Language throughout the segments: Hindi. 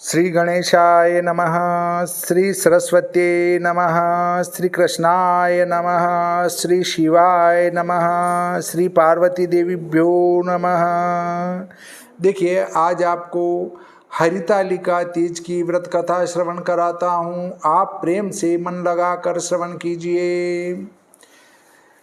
श्री गणेशाय नमः, श्री सरस्वती नमः, श्री कृष्णाय नमः, श्री शिवाय नमः, श्री पार्वती देवीभ्यो नमः। देखिए, आज आपको हरितालिका तीज की व्रत कथा श्रवण कराता हूँ। आप प्रेम से मन लगाकर श्रवण कीजिए।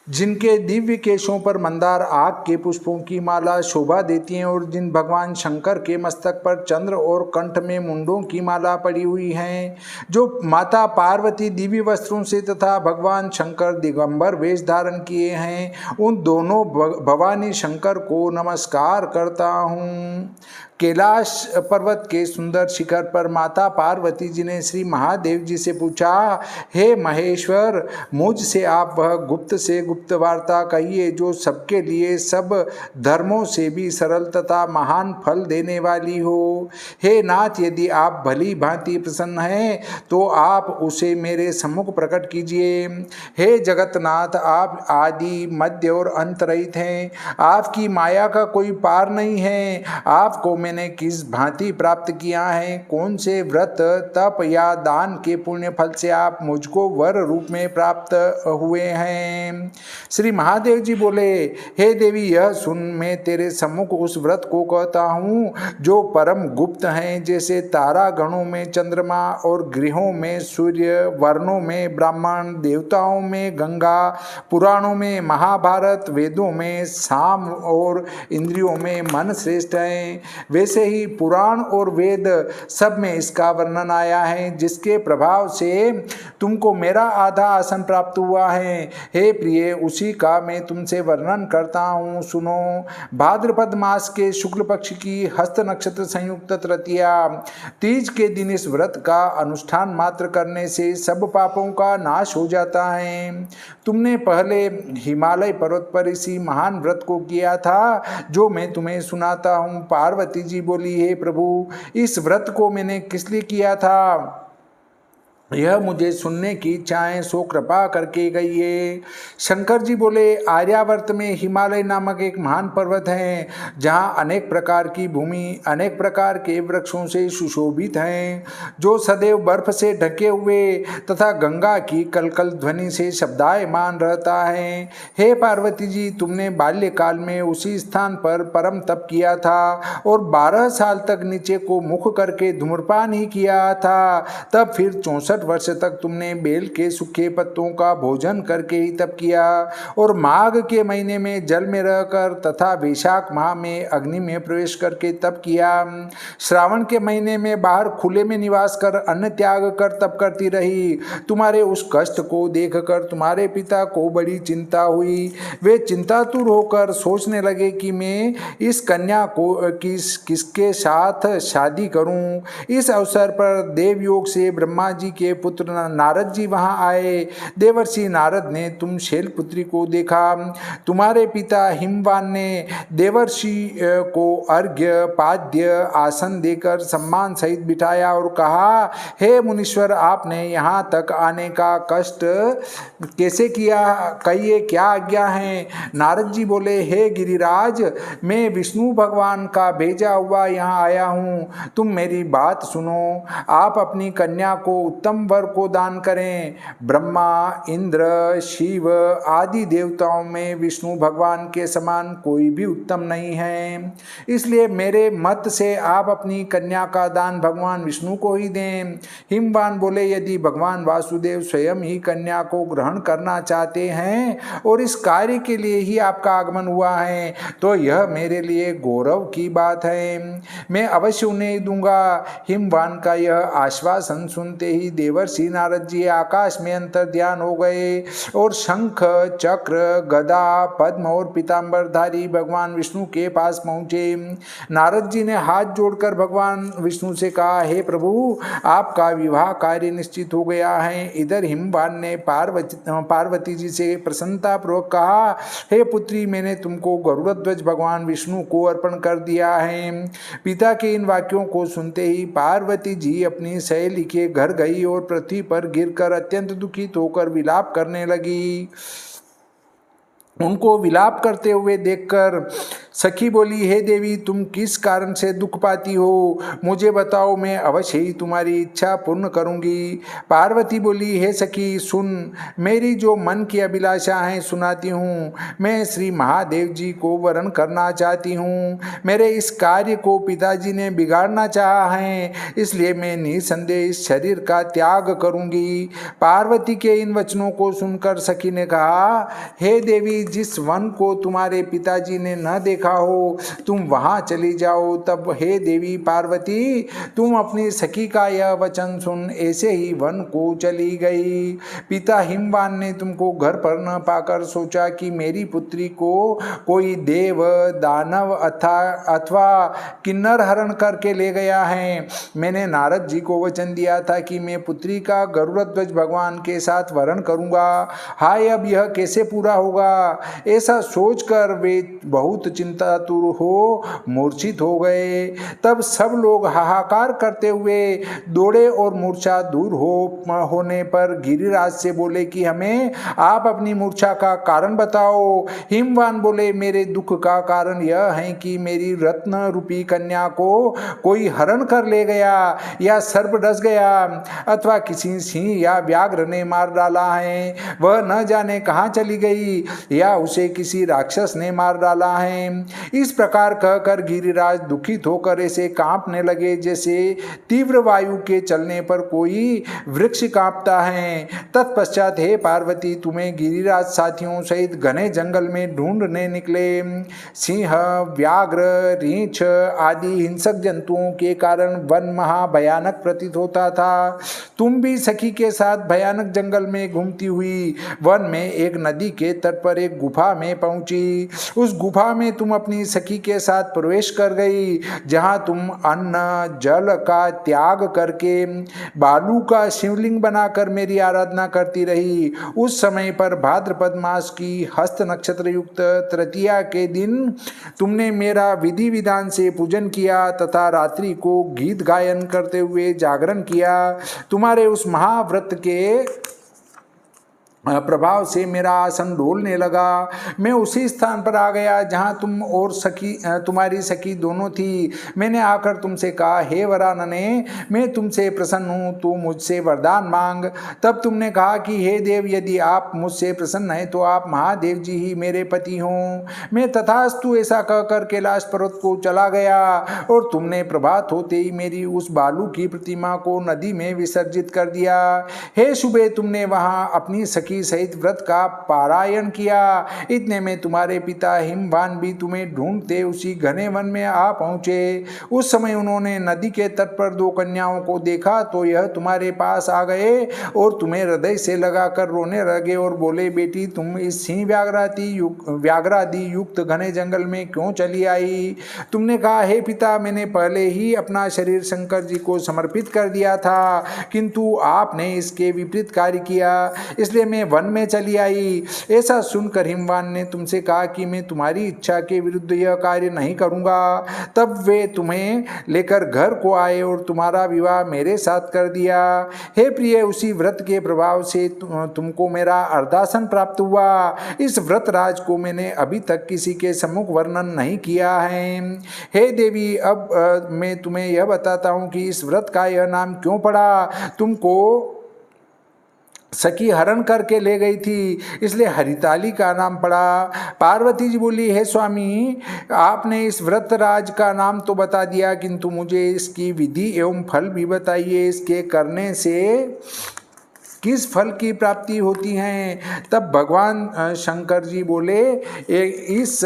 जिनके दिव्य केशों पर मंदार आग के पुष्पों की माला शोभा देती है और जिन भगवान शंकर के मस्तक पर चंद्र और कंठ में मुंडों की माला पड़ी हुई है, जो माता पार्वती दिव्य वस्त्रों से तथा भगवान शंकर दिगंबर वेश धारण किए हैं, उन दोनों भवानी शंकर को नमस्कार करता हूँ। कैलाश पर्वत के सुंदर शिखर पर माता पार्वती जी ने श्री महादेव जी से पूछा, हे महेश्वर, मुझ से आप वह गुप्त से गुप्त वार्ता कहिए जो सबके लिए सब धर्मों से भी सरल तथा महान फल देने वाली हो। हे नाथ, यदि आप भली भांति प्रसन्न हैं तो आप उसे मेरे सम्मुख प्रकट कीजिए। हे जगतनाथ, आप आदि मध्य और अंत रहित हैं। आपकी माया का कोई पार नहीं है। आपको मैंने किस भांति प्राप्त किया है? कौन से व्रत, तप या दान के पुण्य फल से आप मुझको वर रूप में प्राप्त हुए हैं? श्री महादेव जी बोले, हे देवी, यह सुन, मैं तेरे सम्मुख उस व्रत को कहता हूँ जो परम गुप्त हैं, जैसे तारा गणों में चंद्रमा और गृहों में सूर्य, वर्णों में ब्राह्मण, देवताओं में गंगा, पुराणों में महाभारत, वेदों में साम और इंद्रियों में मन श्रेष्ठ हैं। वैसे ही पुराण और वेद सब में इसका वर्णन आया है, जिसके प्रभाव से तुमको मेरा आधा आसन प्राप्त हुआ है। हे प्रिय, उसी का मैं तुमसे वर्णन करता हूँ, सुनो। भाद्रपद मास के शुक्ल पक्ष की हस्त नक्षत्र संयुक्त तृतीया तीज के दिन इस व्रत का अनुष्ठान मात्र करने से सब पापों का नाश हो जाता है। तुमने पहले हिमालय पर्वत पर इसी महान व्रत को किया था जो मैं तुम्हें सुनाता हूँ। पार्वती जी बोली, हे प्रभु, इस व्रत को मैंने किस लिए किया था, यह मुझे सुनने की इच्छाएं, सो कृपा करके कहिए। शंकर जी बोले, आर्यावर्त में हिमालय नामक एक महान पर्वत है, जहाँ अनेक प्रकार की भूमि अनेक प्रकार के वृक्षों से सुशोभित हैं, जो सदैव बर्फ से ढके हुए तथा गंगा की कलकल ध्वनि से शब्दायमान रहता है। हे पार्वती जी, तुमने बाल्यकाल में उसी स्थान पर परम तप किया था और 12 साल तक नीचे को मुख करके धूम्रपान ही किया था। तब फिर 64 वर्ष तक तुमने बेल के सूखे पत्तों का भोजन करके ही तप किया और माघ के महीने में जल में रहकर तथा वैशाख माह में अग्नि में प्रवेश करके तप किया। श्रावण के महीने में बाहर खुले में निवास कर अन्न त्याग कर तप करती रही। तुम्हारे उस कष्ट को देखकर तुम्हारे पिता को बड़ी चिंता हुई। वे चिंतातुर होकर सोचने लगे कि मैं इस कन्या को किसके साथ शादी करूं। इस अवसर पर देवयोग से ब्रह्मा जी के पुत्र नारद जी वहां आए। देवर्षि नारद ने तुम शैलपुत्री को देखा। तुम्हारे पिता हिमवान ने देवर्षि को अर्घ्य पाद्य आसन देकर सम्मान सहित बिठाया और कहा, हे मुनीश्वर, आपने यहाँ तक आने का कष्ट कैसे किया, कहिए क्या आज्ञा है? नारद जी बोले, हे गिरिराज, मैं विष्णु भगवान का भेजा हुआ यहाँ आया हूँ। तुम मेरी बात सुनो। आप अपनी कन्या को उत्तम वर को दान करें। ब्रह्मा, इंद्र, शिव आदि देवताओं में विष्णु भगवान के समान कोई भी उत्तम नहीं है। इसलिए मेरे मत से आप अपनी कन्या का दान भगवान विष्णु को ही दें। हिमवान बोले, यदि भगवान वासुदेव स्वयं ही कन्या को ग्रहण करना चाहते हैं और इस कार्य के लिए ही आपका आगमन हुआ है, तो यह मेरे लिए गौरव की बात है। मैं अवश्य उन्हें दूंगा। हिमवान का यह आश्वासन सुनते ही देवर्षि नारद जी आकाश में अंतर ध्यान हो गए और शंख, चक्र, गदा, पद्म और पीतांबरधारी भगवान विष्णु के पास पहुंचे। नारद जी ने हाथ जोड़कर भगवान विष्णु से कहा, हे प्रभु, आपका विवाह कार्य निश्चित हो गया है। इधर हिमवान ने पार्वती जी से प्रसन्नता पूर्वक कहा, हे पुत्री, मैंने तुमको गरुड़ध्वज भगवान विष्णु को अर्पण कर दिया है। पिता के इन वाक्यों को सुनते ही पार्वती जी अपनी सहेली के घर गई और पृथ्वी पर गिरकर अत्यंत दुखित होकर विलाप करने लगी। उनको विलाप करते हुए देखकर सखी बोली, हे देवी, तुम किस कारण से दुख पाती हो, मुझे बताओ, मैं अवश्य ही तुम्हारी इच्छा पूर्ण करूंगी। पार्वती बोली, हे सखी सुन, मेरी जो मन की अभिलाषा है सुनाती हूँ। मैं श्री महादेव जी को वरण करना चाहती हूँ। मेरे इस कार्य को पिताजी ने बिगाड़ना चाहा है, इसलिए मैं निसंदेह इस शरीर का त्याग करूंगी। पार्वती के इन वचनों को सुनकर सखी ने कहा, हे देवी, जिस वन को तुम्हारे पिताजी ने न देखा हो, तुम वहां चली जाओ। तब हे देवी पार्वती, तुम अपनी सखी का यह वचन सुन ऐसे ही वन को चली गई। पिता हिमवान ने तुमको घर पर न पाकर सोचा कि मेरी पुत्री को कोई देव, दानव अथवा किन्नर हरण करके ले गया है। मैंने नारद जी को वचन दिया था कि मैं पुत्री का गरुड़ध्वज भगवान के साथ वरण करूंगा। हाय, अब यह कैसे पूरा होगा? ऐसा सोचकर वे बहुत चिंतातुर हो मूर्छित हो गए। तब सब लोग हाहाकार करते हुए दौड़े और मूर्छा दूर होने पर गिरिराज से बोले कि हमें आप अपनी मूर्छा का कारण बताओ। हिमवान बोले, मेरे दुख का कारण यह है कि मेरी रत्न रूपी कन्या को कोई हरण कर ले गया, या सर्प डस गया, अथवा किसी सिंह या व्याघ्र ने मार डाला है। वह न जाने कहाँ चली गई, या उसे किसी राक्षस ने मार डाला है। इस प्रकार कहकर गिरिराज दुखित होकर ऐसे कांपने लगे जैसे तीव्र वायु के चलने पर कोई वृक्ष कांपता है। तत्पश्चात हे पार्वती, तुम्हें गिरिराज साथियों सहित घने जंगल में ढूंढने निकले। सिंह, व्याघ्र, रीछ आदि हिंसक जंतुओं के कारण वन महाभयानक प्रतीत होता था। तुम भी सखी के साथ भयानक जंगल में घूमती हुई वन में एक नदी के तट पर एक गुफा में पहुंची। उस गुफा में तुम अपनी सखी के साथ प्रवेश कर गई, जहां तुम अन्न जल का त्याग करके बालू का शिवलिंग बनाकर मेरी आराधना करती रही। उस समय पर भाद्रपद मास की हस्त नक्षत्र युक्त तृतीया के दिन तुमने मेरा विधि विधान से पूजन किया तथा रात्रि को गीत गायन करते हुए जागरण किया। तुम्हारे उस महाव्रत के प्रभाव से मेरा आसन डोलने लगा। मैं उसी स्थान पर आ गया जहां तुम और तुम्हारी सखी दोनों थी। मैंने आकर तुमसे कहा, हे वरानने, मैं तुमसे प्रसन्न हूँ, तू मुझसे वरदान मांग। तब तुमने कहा कि हे देव, यदि आप मुझसे प्रसन्न हैं तो आप महादेव जी ही मेरे पति हों। मैं तथास्तु ऐसा कहकर कैलाश पर्वत को चला गया और तुमने प्रभात होते ही मेरी उस बालू की प्रतिमा को नदी में विसर्जित कर दिया। हे शुभे, तुमने वहां अपनी सखी सहित व्रत का पारायण किया। इतने में तुम्हारे पिता हिमवान भी तुम्हें ढूंढते उसी घने वन में आ पहुंचे। उस समय उन्होंने नदी के तट पर दो कन्याओं को देखा तो यह तुम्हारे पास आ गए और तुम्हें हृदय से लगाकर रोने लगे और बोले, बेटी, तुम इस सिंह व्याघ्रादि युक्त घने जंगल में क्यों चली आई? तुमने कहा, हे पिता, मैंने पहले ही अपना शरीर शंकर जी को समर्पित कर दिया था, किंतु आपने इसके विपरीत कार्य किया, इसलिए मैं वन में चली आई। ऐसा सुनकर हिमवान ने तुमसे कहा कि मैं तुम्हारी इच्छा के विरुद्ध यह कार्य नहीं करूंगा। तब वे तुम्हें लेकर घर को आए और तुम्हारा विवाह मेरे साथ कर दिया। हे प्रिय, उसी व्रत के प्रभाव से तुमको मेरा अर्धासन प्राप्त हुआ। इस व्रत राज को मैंने अभी तक किसी के सम्मुख वर्णन नहीं किया है। हे देवी, अब मैं तुम्हें यह बताता हूँ कि इस व्रत का यह नाम क्यों पड़ा। तुमको सखी हरण करके ले गई थी, इसलिए हरिताली का नाम पड़ा। पार्वती जी बोली, हे स्वामी, आपने इस व्रत राज का नाम तो बता दिया, किंतु मुझे इसकी विधि एवं फल भी बताइए। इसके करने से किस फल की प्राप्ति होती है? तब भगवान शंकर जी बोले, इस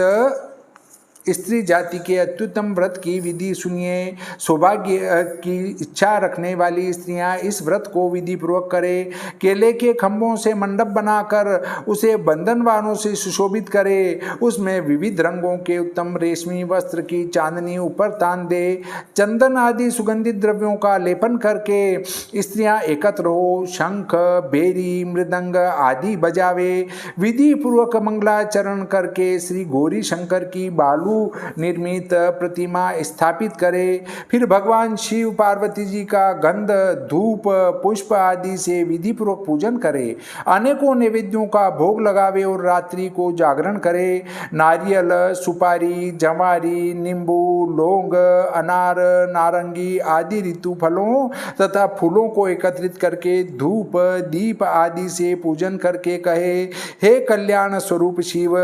स्त्री जाति के अत्युत्तम व्रत की विधि सुनिए। सौभाग्य की इच्छा रखने वाली स्त्रियां इस व्रत को विधि पूर्वक करें। केले के खंभों से मंडप बनाकर उसे बंधनवारों से सुशोभित करे। उसमें विविध रंगों के उत्तम रेशमी वस्त्र की चांदनी ऊपर तान दे। चंदन आदि सुगंधित द्रव्यों का लेपन करके स्त्रियां एकत्र हो शंख, बेरी, मृदंग आदि बजावे। विधि पूर्वक मंगलाचरण करके श्री गौरी शंकर की बालू निर्मित प्रतिमा स्थापित करे। फिर भगवान शिव पार्वती जी का गंध, धूप, पुष्प आदि से विधि पूर्वक पूजन करे। अनेकों नैवेद्यों का भोग लगावे और रात्रि को जागरण करे। नारियल, सुपारी, जवारी, नींबू, लौंग, अनार, नारंगी आदि ऋतु फलों तथा फूलों को एकत्रित करके धूप, दीप आदि से पूजन करके कहे, हे कल्याण स्वरूप शिव,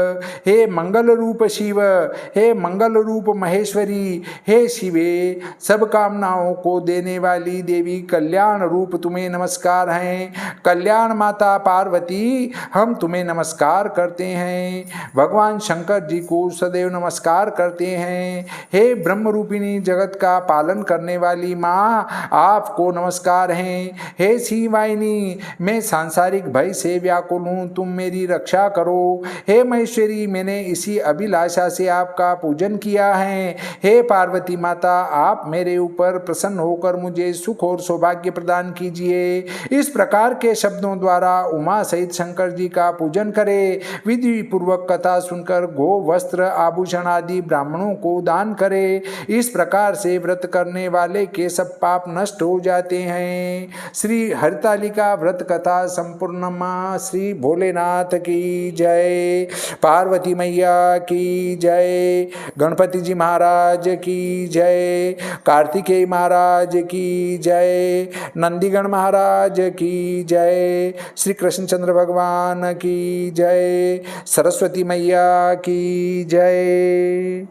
हे मंगल रूप शिव, हे मंगल रूप महेश्वरी, हे शिवे, सब कामनाओं को देने वाली देवी कल्याण रूप तुम्हें नमस्कार हैं। कल्याण माता पार्वती, हम तुम्हें नमस्कार करते हैं। भगवान शंकर जी को सदैव नमस्कार करते हैं। हे ब्रह्म रूपिणी जगत का पालन करने वाली माँ, आपको नमस्कार हैं। हे शिवाइनी, मैं सांसारिक भय से व्याकुल हूँ, तुम मेरी रक्षा करो। हे महेश्वरी, मैंने इसी अभिलाषा से आपका पूजन किया है। हे पार्वती माता, आप मेरे ऊपर प्रसन्न होकर मुझे सुख और सौभाग्य प्रदान कीजिए। इस प्रकार के शब्दों द्वारा उमा सहित शंकर जी का पूजन करे। विधि पूर्वक कथा सुनकर गो, वस्त्र, आभूषण आदि ब्राह्मणों को दान करे। इस प्रकार से व्रत करने वाले के सब पाप नष्ट हो जाते हैं। श्री हरितालिका व्रत कथा संपूर्ण। मां श्री भोलेनाथ की जय, पार्वती मैया की जय, गणपति जी महाराज की जय, कार्तिकेय महाराज की जय, नंदीगण महाराज की जय, श्री कृष्णचंद्र भगवान की जय, सरस्वती मैया की जय।